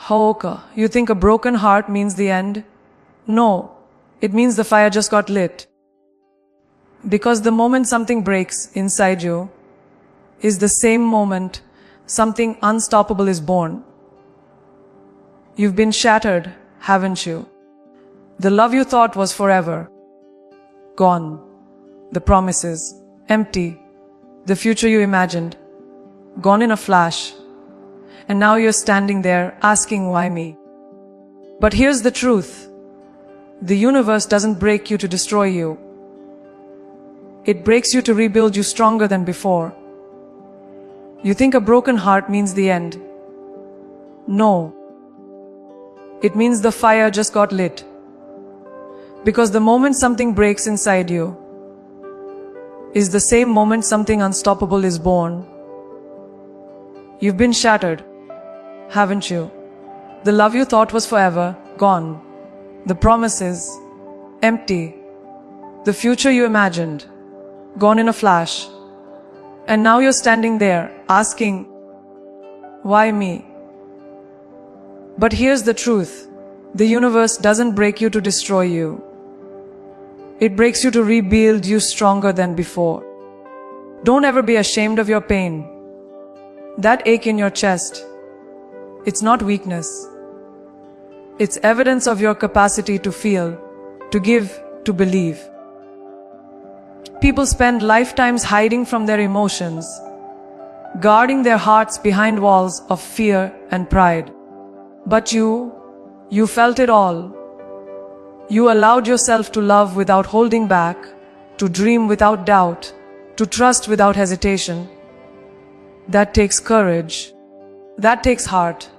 Hoka, you think a broken heart means the end? No, it means the fire just got lit. Because the moment something breaks inside you is the same moment something unstoppable is born. You've been shattered, haven't you? The love you thought was forever, gone. The promises, empty. The future you imagined, gone in a flash. And now you're standing there asking, why me? But here's the truth. The universe doesn't break you to destroy you. It breaks you to rebuild you stronger than before. You think a broken heart means the end. No. It means the fire just got lit. Because the moment something breaks inside you is the same moment something unstoppable is born. You've been shattered, haven't you? The love you thought was forever, gone. The promises, empty. The future you imagined, gone in a flash. And now you're standing there, asking, why me? But here's the truth. The universe doesn't break you to destroy you. It breaks you to rebuild you stronger than before. Don't ever be ashamed of your pain. That ache in your chest, it's not weakness. It's evidence of your capacity to feel, to give, to believe. People spend lifetimes hiding from their emotions, guarding their hearts behind walls of fear and pride. But you felt it all. You allowed yourself to love without holding back, to dream without doubt, to trust without hesitation. That takes courage. That takes heart.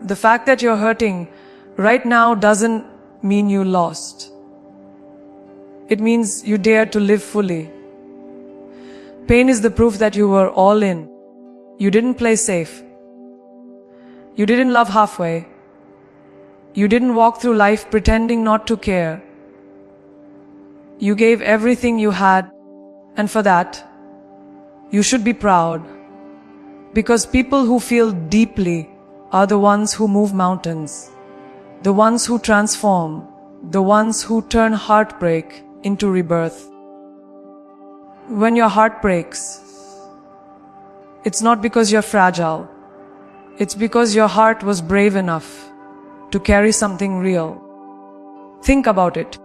The fact that you're hurting right now doesn't mean you lost. It means you dared to live fully. Pain is the proof that you were all in. You didn't play safe. You didn't love halfway. You didn't walk through life pretending not to care. You gave everything you had, and for that, you should be proud. Because people who feel deeply are the ones who move mountains, the ones who transform, the ones who turn heartbreak into rebirth. When your heart breaks, it's not because you're fragile. It's because your heart was brave enough to carry something real. Think about it.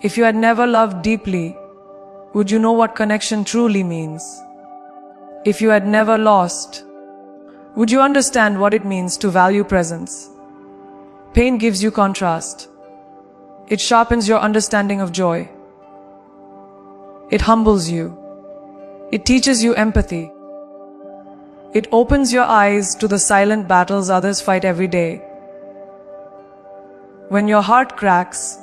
If you had never loved deeply, would you know what connection truly means? If you had never lost, would you understand what it means to value presence? Pain gives you contrast. It sharpens your understanding of joy. It humbles you. It teaches you empathy. It opens your eyes to the silent battles others fight every day. When your heart cracks,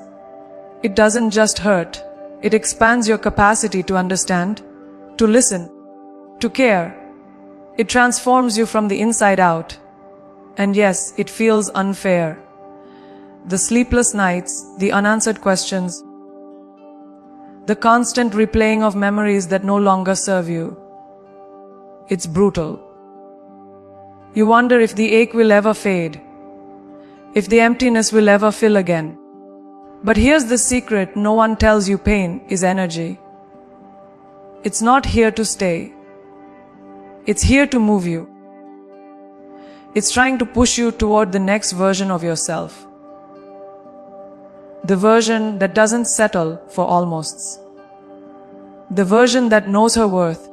it doesn't just hurt. It expands your capacity to understand, to listen, to care. It transforms you from the inside out. And yes, it feels unfair. The sleepless nights, the unanswered questions, the constant replaying of memories that no longer serve you. It's brutal. You wonder if the ache will ever fade, if the emptiness will ever fill again. But here's the secret no one tells you: pain is energy. It's not here to stay. It's here to move you. It's trying to push you toward the next version of yourself. The version that doesn't settle for almosts. The version that knows her worth.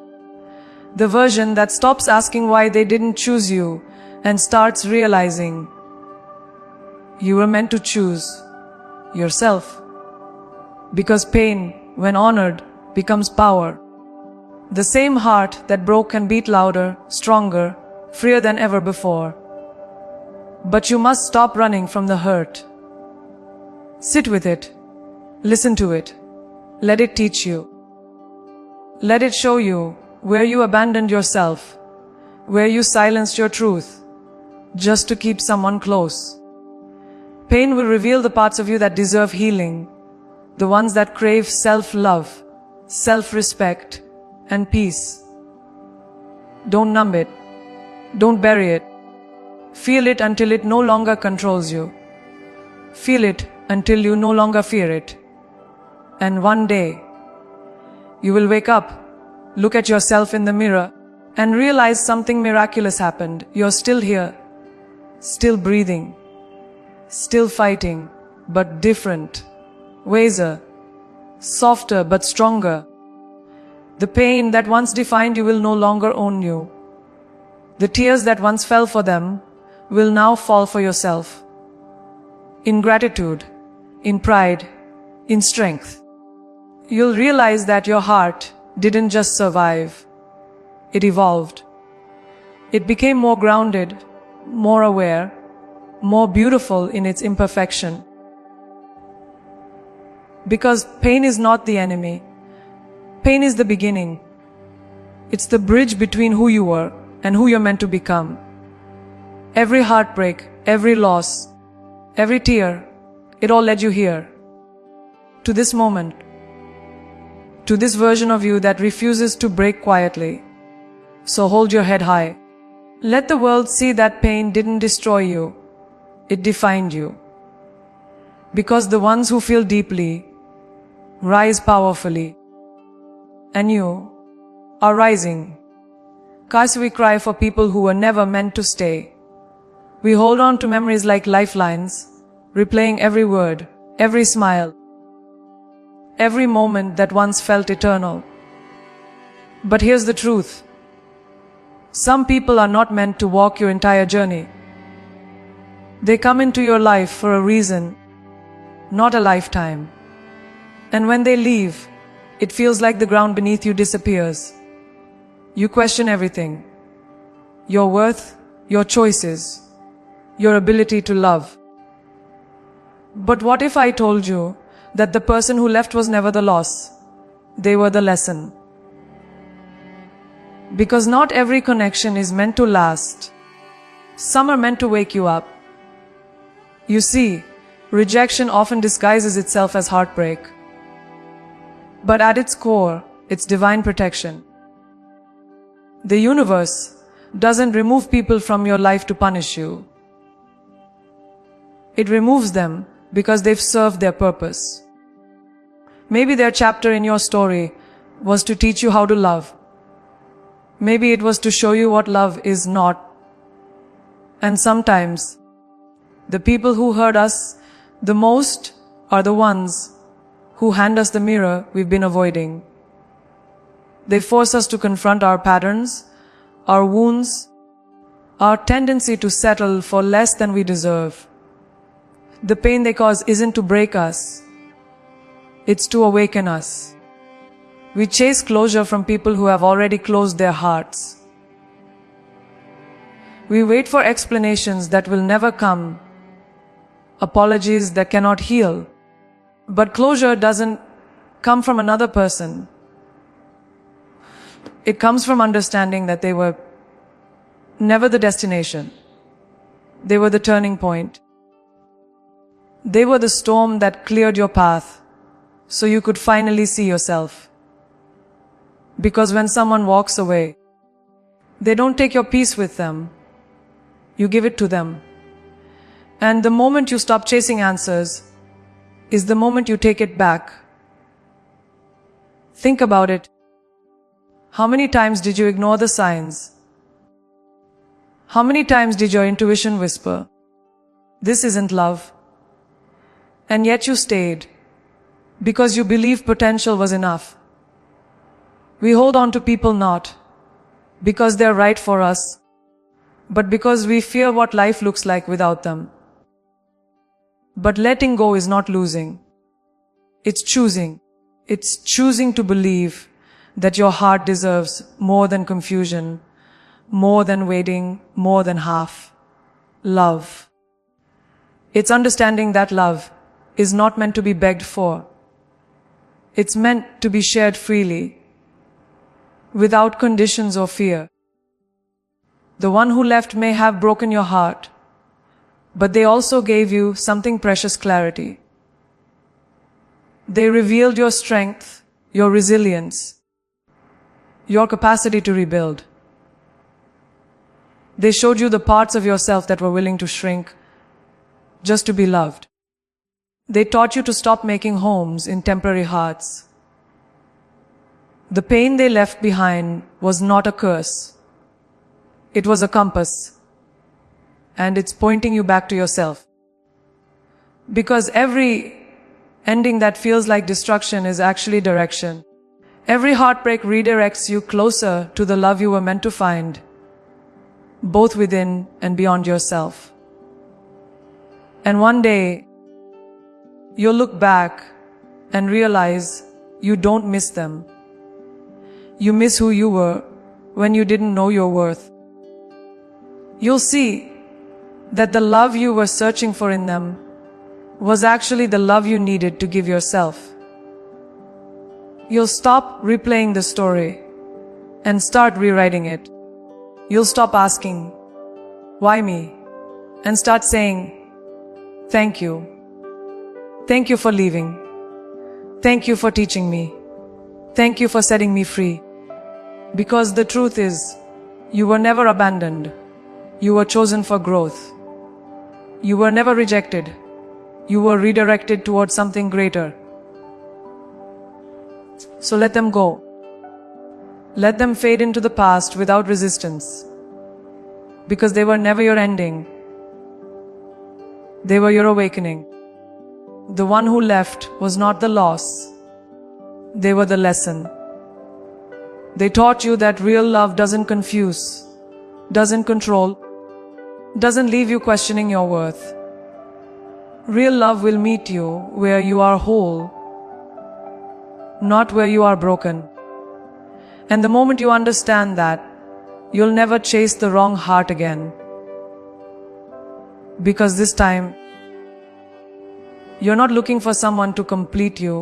The version that stops asking why they didn't choose you and starts realizing you were meant to choose yourself. Because pain, when honored, becomes power. The same heart that broke can beat louder, stronger, freer than ever before. But you must stop running from the hurt. Sit with it. Listen to it. Let it teach you. Let it show you where you abandoned yourself, where you silenced your truth, just to keep someone close. Pain will reveal the parts of you that deserve healing, the ones that crave self-love, self-respect, and peace. Don't numb it. Don't bury it. Feel it until it no longer controls you. Feel it until you no longer fear it. And one day, you will wake up, look at yourself in the mirror, and realize something miraculous happened. You're still here, still breathing, still fighting, but different. Wiser, softer but stronger. The pain that once defined you will no longer own you. The tears that once fell for them will now fall for yourself. In gratitude, in pride, in strength. You'll realize that your heart didn't just survive. It evolved. It became more grounded, more aware, more beautiful in its imperfection. Because pain is not the enemy. Pain is the beginning. It's the bridge between who you were and who you're meant to become. Every heartbreak, every loss, every tear, it all led you here. To this moment. To this version of you that refuses to break quietly. So hold your head high. Let the world see that pain didn't destroy you. It defined you. Because the ones who feel deeply rise powerfully. And you are rising. Cause we cry for people who were never meant to stay. We hold on to memories like lifelines, replaying every word, every smile, every moment that once felt eternal. But here's the truth. Some people are not meant to walk your entire journey. They come into your life for a reason, not a lifetime. And when they leave, it feels like the ground beneath you disappears. You question everything. Your worth, your choices, your ability to love. But what if I told you that the person who left was never the loss? They were the lesson. Because not every connection is meant to last. Some are meant to wake you up. You see, rejection often disguises itself as heartbreak. But at its core, it's divine protection. The universe doesn't remove people from your life to punish you. It removes them because they've served their purpose. Maybe their chapter in your story was to teach you how to love. Maybe it was to show you what love is not. And sometimes, the people who hurt us the most are the ones who hand us the mirror we've been avoiding. They force us to confront our patterns, our wounds, our tendency to settle for less than we deserve. The pain they cause isn't to break us, it's to awaken us. We chase closure from people who have already closed their hearts. We wait for explanations that will never come, apologies that cannot heal. But closure doesn't come from another person. It comes from understanding that they were never the destination. They were the turning point. They were the storm that cleared your path so you could finally see yourself. Because when someone walks away, they don't take your peace with them. You give it to them. And the moment you stop chasing answers is the moment you take it back. Think about it. How many times did you ignore the signs? How many times did your intuition whisper, "This isn't love"? And yet you stayed, because you believed potential was enough. We hold on to people not because they're right for us, but because we fear what life looks like without them. But letting go is not losing. It's choosing. It's choosing to believe that your heart deserves more than confusion, more than waiting, more than half. Love. It's understanding that love is not meant to be begged for. It's meant to be shared freely, without conditions or fear. The one who left may have broken your heart, but they also gave you something precious: clarity. They revealed your strength, your resilience, your capacity to rebuild. They showed you the parts of yourself that were willing to shrink just to be loved. They taught you to stop making homes in temporary hearts. The pain they left behind was not a curse. It was a compass. And it's pointing you back to yourself. Because every ending that feels like destruction is actually direction. Every heartbreak redirects you closer to the love you were meant to find, both within and beyond yourself. And one day, you'll look back and realize you don't miss them. You miss who you were when you didn't know your worth. You'll see that the love you were searching for in them was actually the love you needed to give yourself. You'll stop replaying the story and start rewriting it. You'll stop asking, "Why me?" and start saying, "Thank you. Thank you for leaving. Thank you for teaching me. Thank you for setting me free." Because the truth is, you were never abandoned. You were chosen for growth. You were never rejected. You were redirected towards something greater. So let them go. Let them fade into the past without resistance. Because they were never your ending. They were your awakening. The one who left was not the loss. They were the lesson. They taught you that real love doesn't confuse, doesn't control, doesn't leave you questioning your worth. Real love will meet you where you are whole, not where you are broken. And the moment you understand that, you'll never chase the wrong heart again. Because this time, you're not looking for someone to complete you.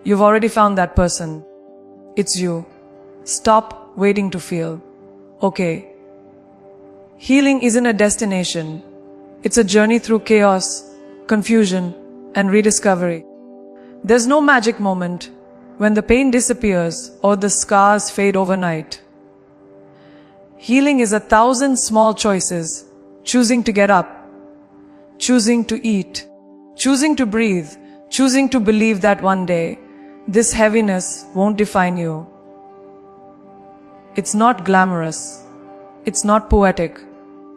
You've already found that person. It's you. Stop waiting to feel okay. Healing isn't a destination. It's a journey through chaos, confusion, and rediscovery. There's no magic moment when the pain disappears or the scars fade overnight. Healing is 1,000 small choices, choosing to get up, choosing to eat, choosing to breathe, choosing to believe that one day this heaviness won't define you. It's not glamorous. It's not poetic.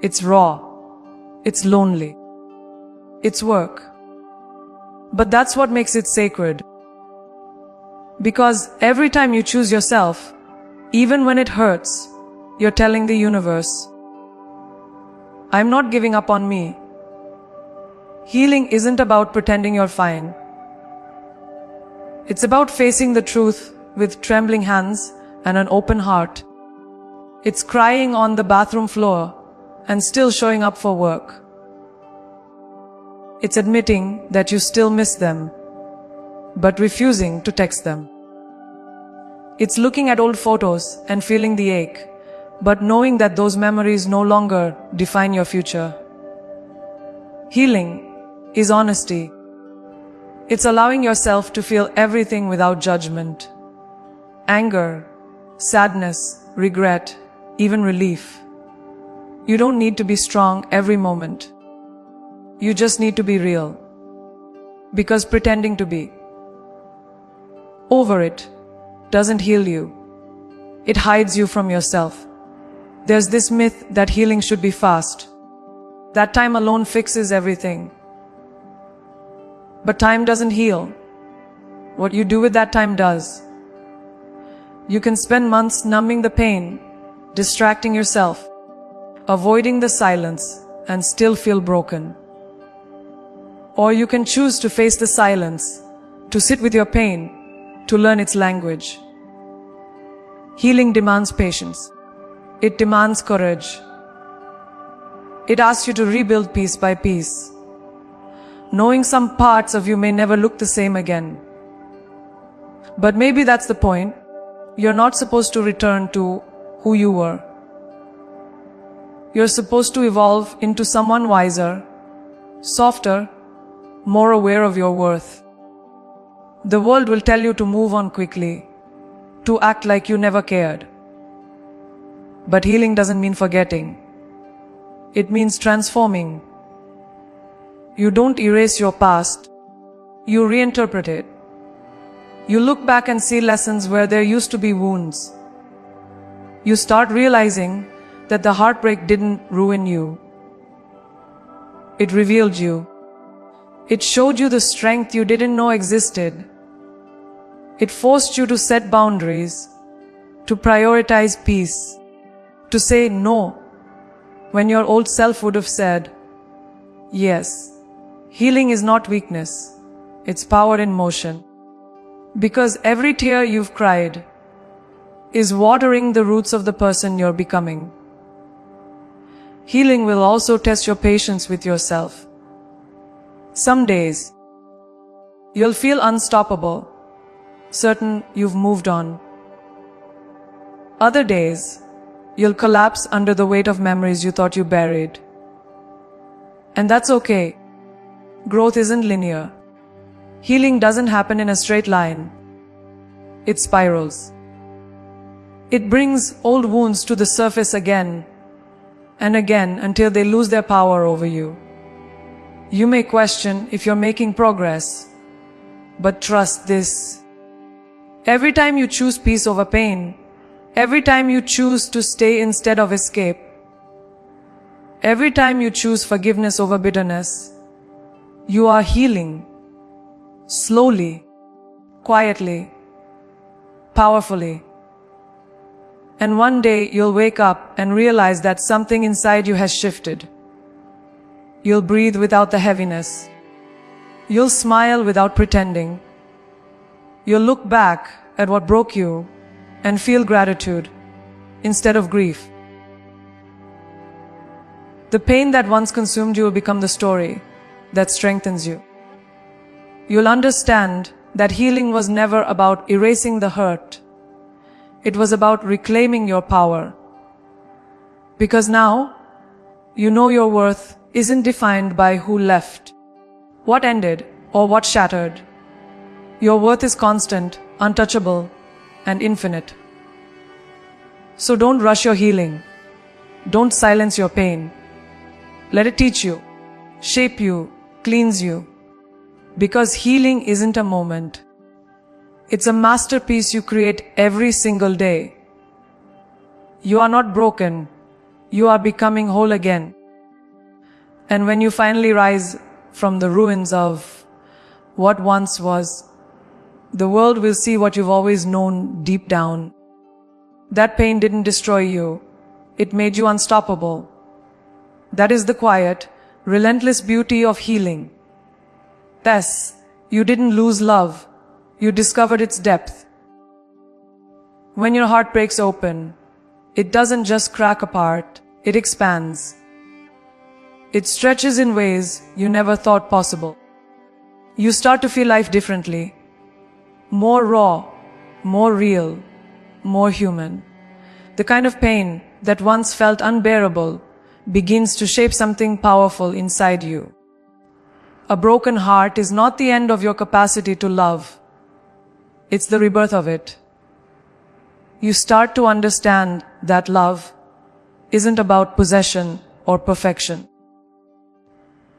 It's raw. It's lonely. It's work. But that's what makes it sacred. Because every time you choose yourself, even when it hurts, you're telling the universe, "I'm not giving up on me." Healing isn't about pretending you're fine. It's about facing the truth with trembling hands and an open heart. It's crying on the bathroom floor and still showing up for work. It's admitting that you still miss them, but refusing to text them. It's looking at old photos and feeling the ache, but knowing that those memories no longer define your future. Healing is honesty. It's allowing yourself to feel everything without judgment. Anger, sadness, regret, even relief. You don't need to be strong every moment. You just need to be real. Because pretending to be over it doesn't heal you. It hides you from yourself. There's this myth that healing should be fast. That time alone fixes everything. But time doesn't heal. What you do with that time does. You can spend months numbing the pain, distracting yourself, avoiding the silence, and still feel broken. Or you can choose to face the silence, to sit with your pain, to learn its language. Healing demands patience. It demands courage. It asks you to rebuild piece by piece, knowing some parts of you may never look the same again. But maybe that's the point. You're not supposed to return to who you were. You're supposed to evolve into someone wiser, softer, more aware of your worth. The world will tell you to move on quickly, to act like you never cared. But healing doesn't mean forgetting. It means transforming. You don't erase your past. You reinterpret it. You look back and see lessons where there used to be wounds. You start realizing that the heartbreak didn't ruin you. It revealed you. It showed you the strength you didn't know existed. It forced you to set boundaries, to prioritize peace, to say no when your old self would have said yes. Healing is not weakness, it's power in motion. Because every tear you've cried is watering the roots of the person you're becoming. Healing will also test your patience with yourself. Some days, you'll feel unstoppable, certain you've moved on. Other days, you'll collapse under the weight of memories you thought you buried. And that's okay. Growth isn't linear. Healing doesn't happen in a straight line. It spirals. It brings old wounds to the surface again and again until they lose their power over you. You may question if you're making progress, but trust this. Every time you choose peace over pain, every time you choose to stay instead of escape, every time you choose forgiveness over bitterness, you are healing. Slowly, quietly, powerfully. And one day you'll wake up and realize that something inside you has shifted. You'll breathe without the heaviness. You'll smile without pretending. You'll look back at what broke you and feel gratitude instead of grief. The pain that once consumed you will become the story that strengthens you. You'll understand that healing was never about erasing the hurt. It was about reclaiming your power. Because now, you know your worth isn't defined by who left, what ended, or what shattered. Your worth is constant, untouchable, and infinite. So don't rush your healing. Don't silence your pain. Let it teach you, shape you, cleanse you. Because healing isn't a moment. It's a masterpiece you create every single day. You are not broken. You are becoming whole again. And when you finally rise from the ruins of what once was, the world will see what you've always known deep down. That pain didn't destroy you. It made you unstoppable. That is the quiet, relentless beauty of healing. Thus, you didn't lose love. You discovered its depth. When your heart breaks open, it doesn't just crack apart, it expands. It stretches in ways you never thought possible. You start to feel life differently. More raw, more real, more human. The kind of pain that once felt unbearable begins to shape something powerful inside you. A broken heart is not the end of your capacity to love. It's the rebirth of it. You start to understand that love isn't about possession or perfection.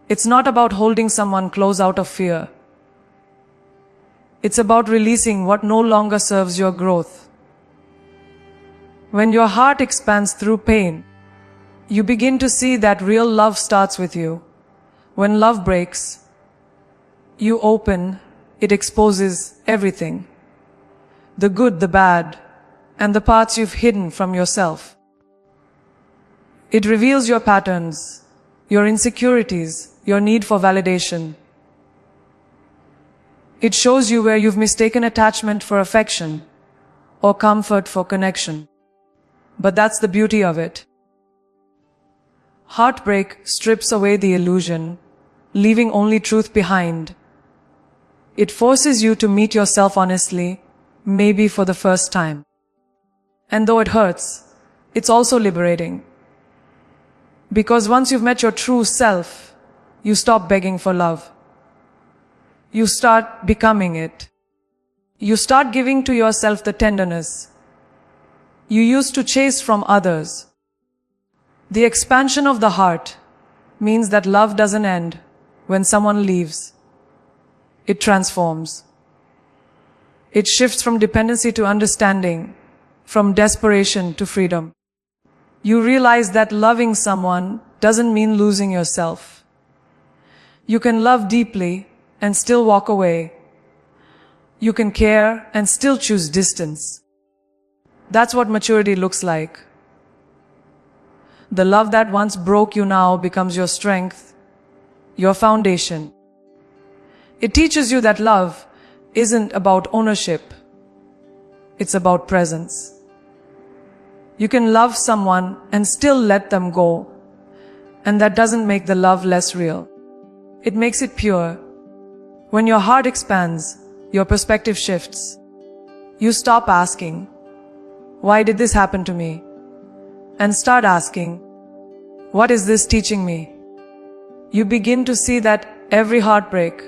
It's not about holding someone close out of fear. It's about releasing what no longer serves your growth. When your heart expands through pain, you begin to see that real love starts with you. When love breaks, you open, it exposes everything. The good, the bad, and the parts you've hidden from yourself. It reveals your patterns, your insecurities, your need for validation. It shows you where you've mistaken attachment for affection or comfort for connection. But that's the beauty of it. Heartbreak strips away the illusion, leaving only truth behind. It forces you to meet yourself honestly, maybe for the first time. And though it hurts, it's also liberating. Because once you've met your true self, you stop begging for love. You start becoming it. You start giving to yourself the tenderness, you used to chase from others. The expansion of the heart means that love doesn't end when someone leaves. It transforms. It shifts from dependency to understanding, from desperation to freedom. You realize that loving someone doesn't mean losing yourself. You can love deeply and still walk away. You can care and still choose distance. That's what maturity looks like. The love that once broke you now becomes your strength, your foundation. It teaches you that love isn't about ownership. It's about presence. You can love someone and still let them go, and that doesn't make the love less real. It makes it pure. When your heart expands, your perspective shifts. You stop asking, "Why did this happen to me?" and start asking, "What is this teaching me?" You begin to see that every heartbreak,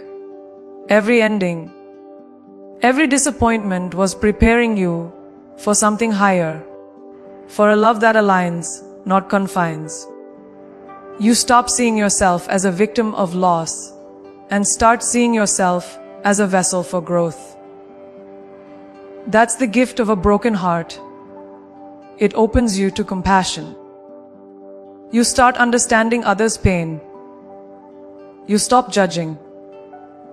every ending, every disappointment was preparing you for something higher, for a love that aligns, not confines. You stop seeing yourself as a victim of loss and start seeing yourself as a vessel for growth. That's the gift of a broken heart. It opens you to compassion. You start understanding others' pain. You stop judging.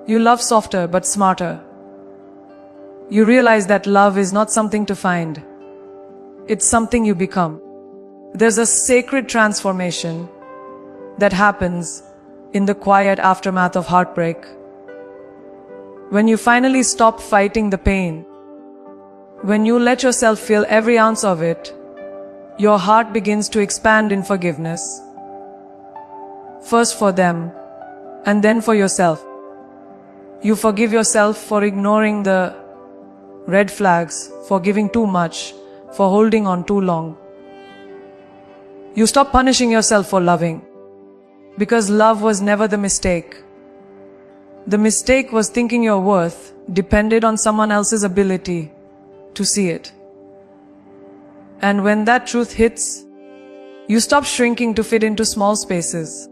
You love softer but smarter. You realize that love is not something to find. It's something you become. There's a sacred transformation that happens in the quiet aftermath of heartbreak. When you finally stop fighting the pain, when you let yourself feel every ounce of it, your heart begins to expand in forgiveness. First for them, and then for yourself. You forgive yourself for ignoring the red flags, for giving too much, for holding on too long. You stop punishing yourself for loving, because love was never the mistake. The mistake was thinking your worth depended on someone else's ability to see it. And when that truth hits, you stop shrinking to fit into small spaces.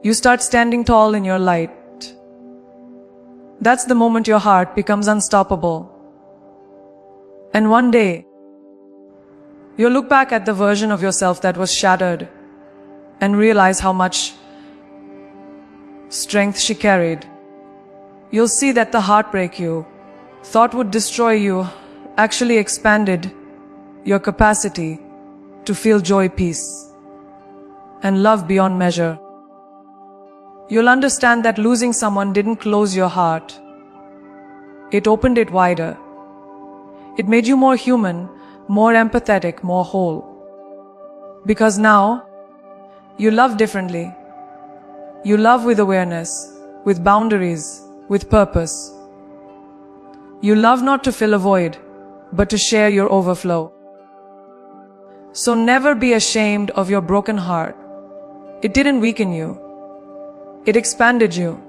You start standing tall in your light. That's the moment your heart becomes unstoppable. And one day, you'll look back at the version of yourself that was shattered and realize how much strength she carried. You'll see that the heartbreak you thought would destroy you actually expanded your capacity to feel joy, peace, and love beyond measure. You'll understand that losing someone didn't close your heart. It opened it wider. It made you more human, more empathetic, more whole. Because now, you love differently. You love with awareness, with boundaries, with purpose. You love not to fill a void, but to share your overflow. So never be ashamed of your broken heart. It didn't weaken you. It expanded you.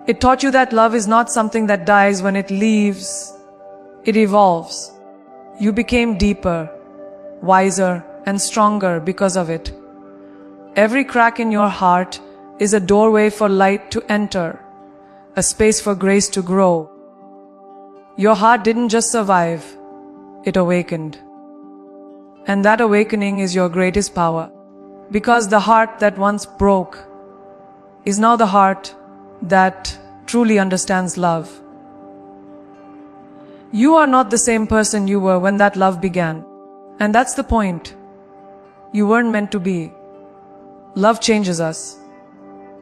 It taught you that love is not something that dies when it leaves. It evolves. You became deeper, wiser, and stronger because of it. Every crack in your heart is a doorway for light to enter, a space for grace to grow. Your heart didn't just survive, it awakened. And that awakening is your greatest power, because the heart that once broke is now the heart that truly understands love. You are not the same person you were when that love began. And that's the point. You weren't meant to be. Love changes us.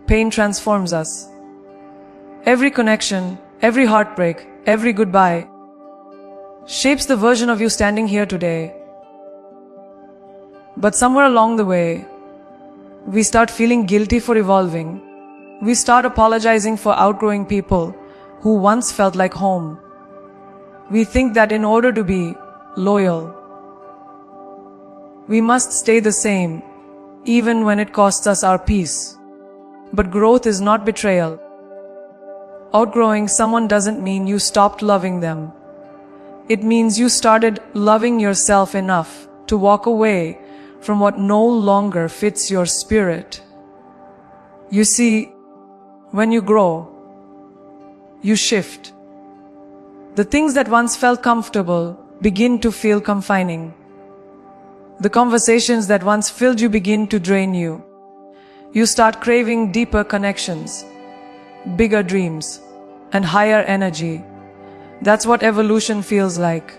Pain transforms us. Every connection, every heartbreak, every goodbye shapes the version of you standing here today. But somewhere along the way, we start feeling guilty for evolving. We start apologizing for outgrowing people who once felt like home. We think that in order to be loyal, we must stay the same, even when it costs us our peace. But growth is not betrayal. Outgrowing someone doesn't mean you stopped loving them. It means you started loving yourself enough to walk away from what no longer fits your spirit. You see, when you grow, you shift. The things that once felt comfortable begin to feel confining. The conversations that once filled you begin to drain you. You start craving deeper connections, bigger dreams, and higher energy. That's what evolution feels like.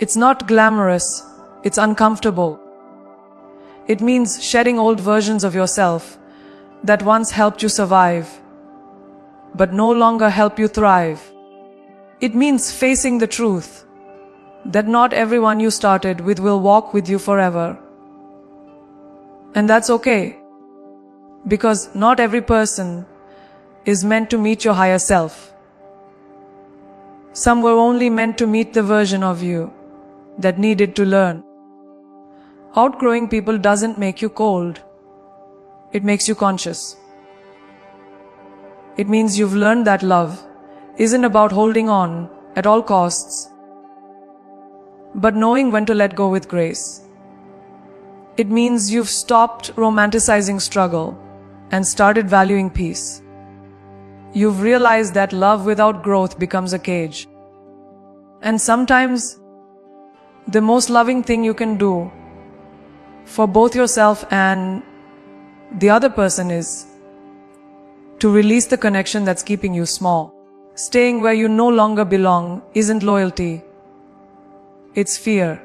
It's not glamorous, it's uncomfortable. It means shedding old versions of yourself that once helped you survive, but no longer help you thrive. It means facing the truth that not everyone you started with will walk with you forever. And that's okay, because not every person is meant to meet your higher self. Some were only meant to meet the version of you that needed to learn. Outgrowing people doesn't make you cold. It makes you conscious. It means you've learned that love isn't about holding on at all costs, but knowing when to let go with grace. It means you've stopped romanticizing struggle and started valuing peace. You've realized that love without growth becomes a cage. And sometimes, the most loving thing you can do for both yourself and the other person is to release the connection that's keeping you small. Staying where you no longer belong isn't loyalty. It's fear.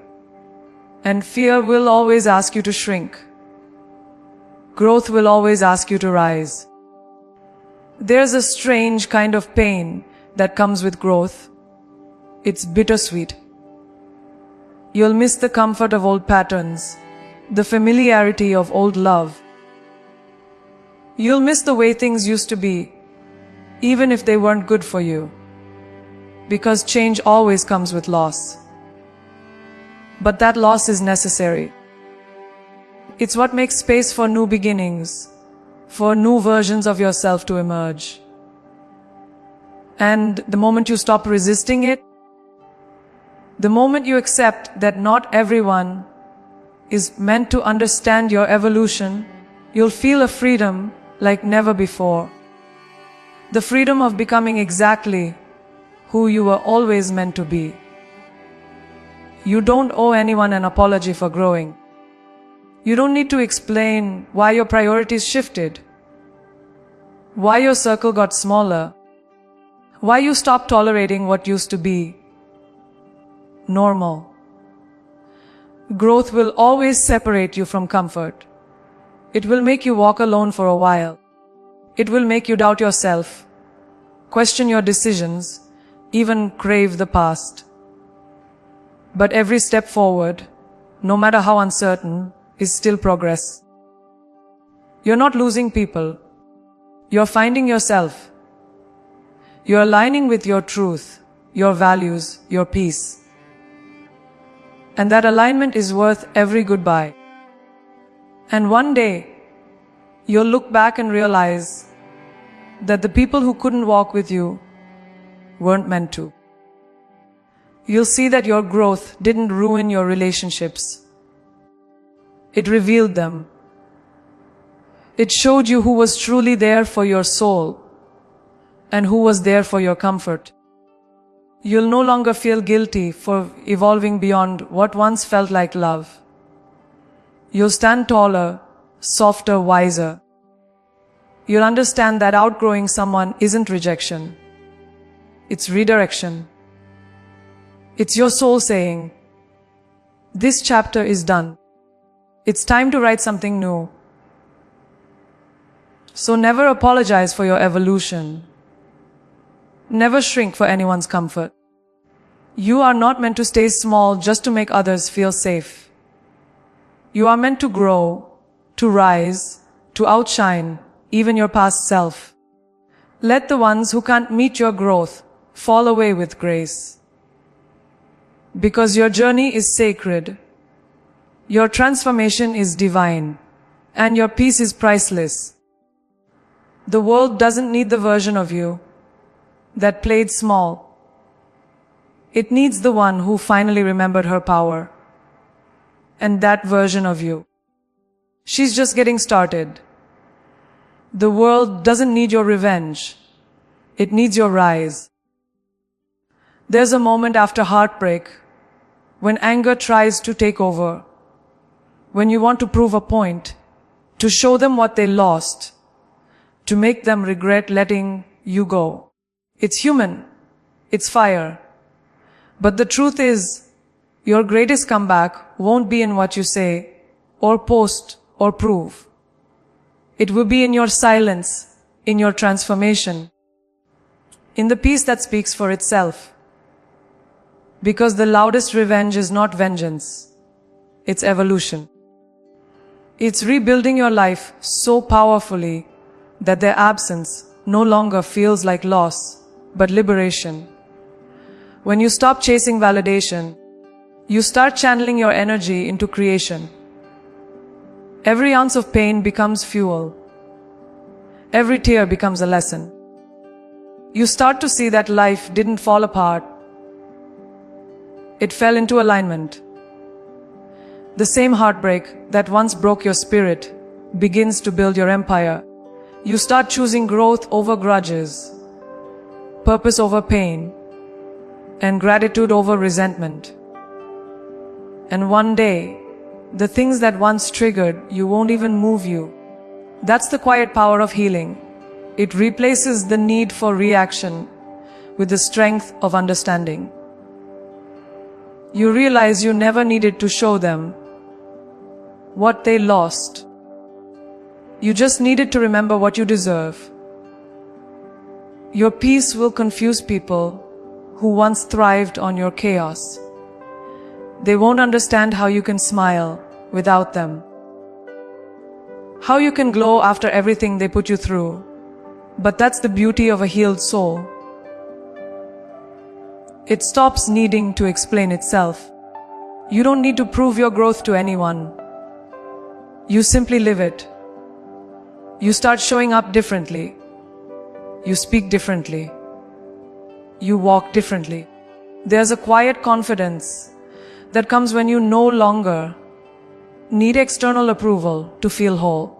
And fear will always ask you to shrink. Growth will always ask you to rise. There's a strange kind of pain that comes with growth. It's bittersweet. You'll miss the comfort of old patterns, the familiarity of old love. You'll miss the way things used to be, even if they weren't good for you, because change always comes with loss. But that loss is necessary. It's what makes space for new beginnings, for new versions of yourself to emerge. And the moment you stop resisting it, the moment you accept that not everyone is meant to understand your evolution, you'll feel a freedom like never before. The freedom of becoming exactly who you were always meant to be. You don't owe anyone an apology for growing. You don't need to explain why your priorities shifted, why your circle got smaller, why you stopped tolerating what used to be normal. Growth will always separate you from comfort. It will make you walk alone for a while. It will make you doubt yourself, question your decisions, even crave the past. But every step forward, no matter how uncertain, is still progress. You're not losing people. You're finding yourself. You're aligning with your truth, your values, your peace. And that alignment is worth every goodbye. And one day, you'll look back and realize that the people who couldn't walk with you weren't meant to. You'll see that your growth didn't ruin your relationships. It revealed them. It showed you who was truly there for your soul and who was there for your comfort. You'll no longer feel guilty for evolving beyond what once felt like love. You'll stand taller, softer, wiser. You'll understand that outgrowing someone isn't rejection. It's redirection. It's your soul saying, this chapter is done. It's time to write something new. So never apologize for your evolution. Never shrink for anyone's comfort. You are not meant to stay small just to make others feel safe. You are meant to grow, to rise, to outshine even your past self. Let the ones who can't meet your growth fall away with grace. Because your journey is sacred, your transformation is divine, and your peace is priceless. The world doesn't need the version of you that played small. It needs the one who finally remembered her power. And that version of you. She's just getting started. The world doesn't need your revenge. It needs your rise. There's a moment after heartbreak when anger tries to take over, when you want to prove a point, to show them what they lost, to make them regret letting you go. It's human. It's fire. But the truth is, your greatest comeback won't be in what you say, or post, or prove. It will be in your silence, in your transformation, in the peace that speaks for itself. Because the loudest revenge is not vengeance, it's evolution. It's rebuilding your life so powerfully that their absence no longer feels like loss, but liberation. When you stop chasing validation, you start channeling your energy into creation. Every ounce of pain becomes fuel. Every tear becomes a lesson. You start to see that life didn't fall apart. It fell into alignment. The same heartbreak that once broke your spirit begins to build your empire. You start choosing growth over grudges, purpose over pain, and gratitude over resentment. And one day, the things that once triggered you won't even move you. That's the quiet power of healing. It replaces the need for reaction with the strength of understanding. You realize you never needed to show them what they lost. You just needed to remember what you deserve. Your peace will confuse people who once thrived on your chaos. They won't understand how you can smile without them, how you can glow after everything they put you through. But that's the beauty of a healed soul. It stops needing to explain itself. You don't need to prove your growth to anyone. You simply live it. You start showing up differently. You speak differently. You walk differently. There's a quiet confidence that comes when you no longer need external approval to feel whole.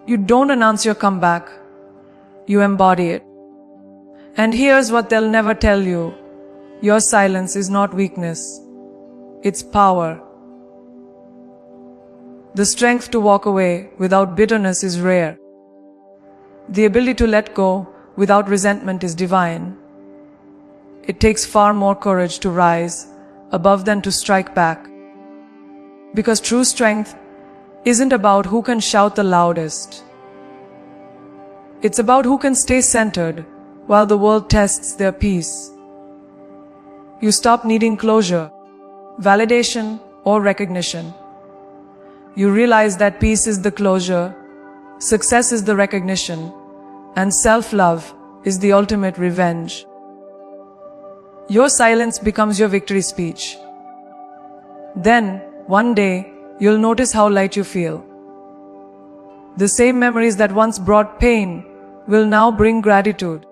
You don't announce your comeback. You embody it. And here's what they'll never tell you. Your silence is not weakness. It's power. The strength to walk away without bitterness is rare. The ability to let go without resentment is divine. It takes far more courage to rise above than to strike back. Because true strength isn't about who can shout the loudest. It's about who can stay centered while the world tests their peace. You stop needing closure, validation, or recognition. You realize that peace is the closure, success is the recognition, and self-love is the ultimate revenge. Your silence becomes your victory speech. Then, one day, you'll notice how light you feel. The same memories that once brought pain will now bring gratitude.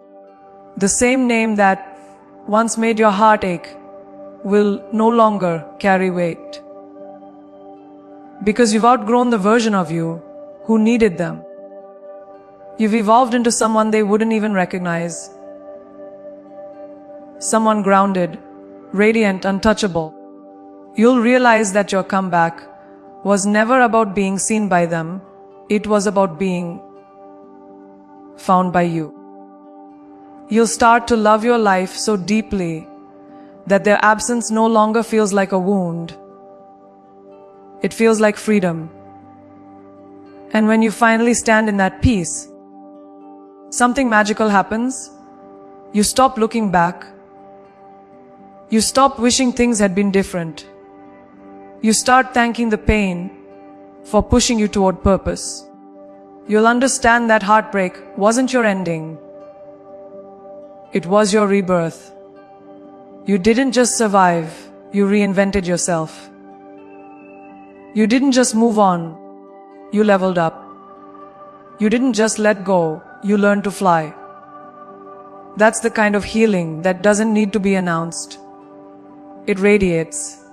The same name that once made your heart ache will no longer carry weight. Because you've outgrown the version of you who needed them. You've evolved into someone they wouldn't even recognize. Someone grounded, radiant, untouchable. You'll realize that your comeback was never about being seen by them. It was about being found by you. You'll start to love your life so deeply that their absence no longer feels like a wound. It feels like freedom. And when you finally stand in that peace, something magical happens. You stop looking back. You stop wishing things had been different. You start thanking the pain for pushing you toward purpose. You'll understand that heartbreak wasn't your ending. It was your rebirth. You didn't just survive, you reinvented yourself. You didn't just move on, you leveled up. You didn't just let go, you learned to fly. That's the kind of healing that doesn't need to be announced. It radiates.